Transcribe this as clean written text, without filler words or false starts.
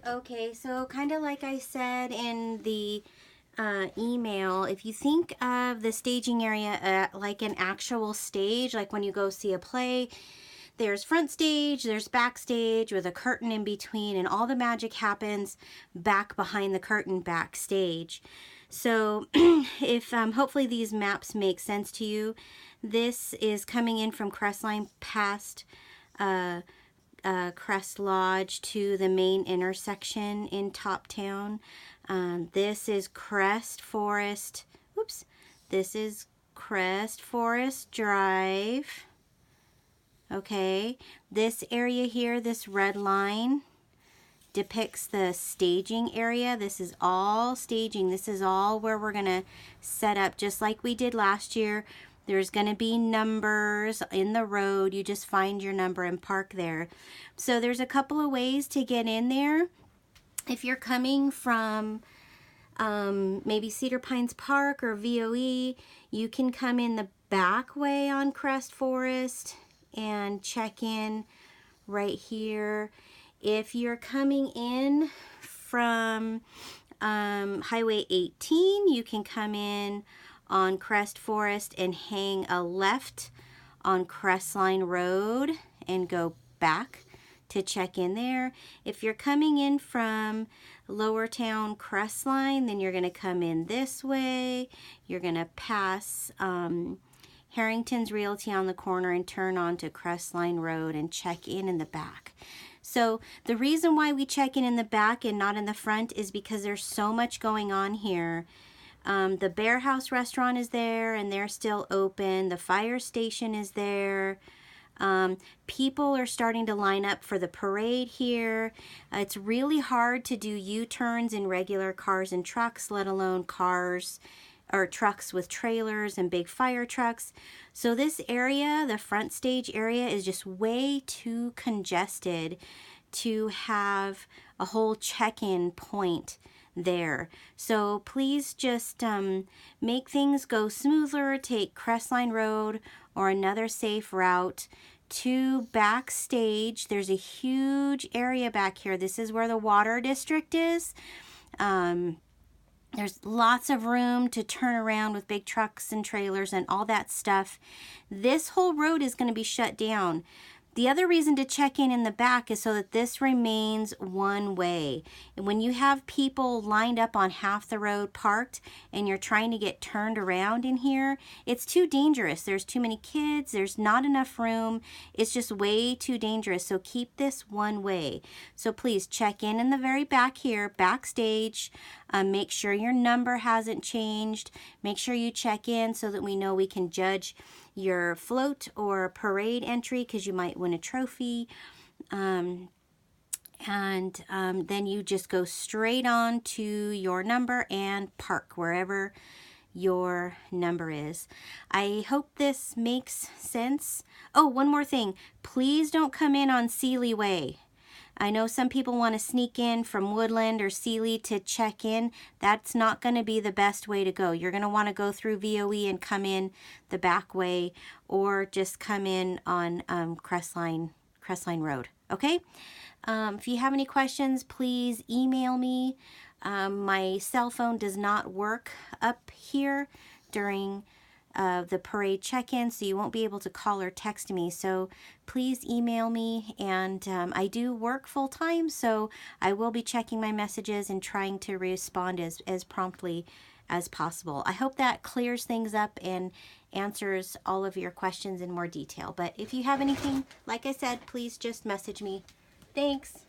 Okay, so kind of like I said in the email, if you think of the staging area like an actual stage, like when you go see a play, there's front stage, there's backstage with a curtain in between, and all the magic happens back behind the curtain backstage. So if hopefully these maps make sense to you, this is coming in from Crestline past Crest Lodge to the main intersection in Top Town. This is Crest Forest. Oops. This is Crest Forest Drive. Okay. This area here, this red line, depicts the staging area. This is all staging. This is all where we're going to set up just like we did last year. There's going to be numbers in the road. You just find your number and park there. So there's a couple of ways to get in there. If you're coming from maybe Cedar Pines Park or VOE, you can come in the back way on Crest Forest and check in right here. If you're coming in from Highway 18, you can come in on Crest Forest and hang a left on Crestline Road and go back to check in there. If you're coming in from Lower Town Crestline, then you're going to come in this way. You're going to pass Harrington's Realty on the corner and turn onto Crestline Road and check in the back. So the reason why we check in the back and not in the front is because there's so much going on here. The Bear House restaurant is there and they're still open. The fire station is there. People are starting to line up for the parade here. It's really hard to do U-turns in regular cars and trucks, let alone cars or trucks with trailers and big fire trucks. So this area, the front stage area, is just way too congested to have a whole check-in point there. So please just make things go smoother. Take Crestline Road or another safe route to backstage. There's a huge area back here. This is where the water district is. There's lots of room to turn around with big trucks and trailers and all that stuff. This whole road is going to be shut down. The other reason to check in the back is so that this remains one way. And when you have people lined up on half the road parked and you're trying to get turned around in here, it's too dangerous. There's too many kids. There's not enough room. It's just way too dangerous. So keep this one way. So please check in the very back here, backstage. Make sure your number hasn't changed. Make sure you check in so that we know we can judge your float or parade entry because you might win a trophy. Then you just go straight on to your number and park wherever your number is. I hope this makes sense. Oh, one more thing. Please don't come in on Sealy Way. I know some people want to sneak in from Woodland or Sealy to check in. That's not going to be the best way to go. You're going to want to go through VOE and come in the back way, or just come in on Crestline Road. Okay? If you have any questions, please email me. My cell phone does not work up here during the parade check-in, so you won't be able to call or text me. So please email me, and I do work full-time, so I will be checking my messages and trying to respond as promptly as possible. I hope that clears things up and answers all of your questions in more detail. But if you have anything, like I said, please just message me. Thanks.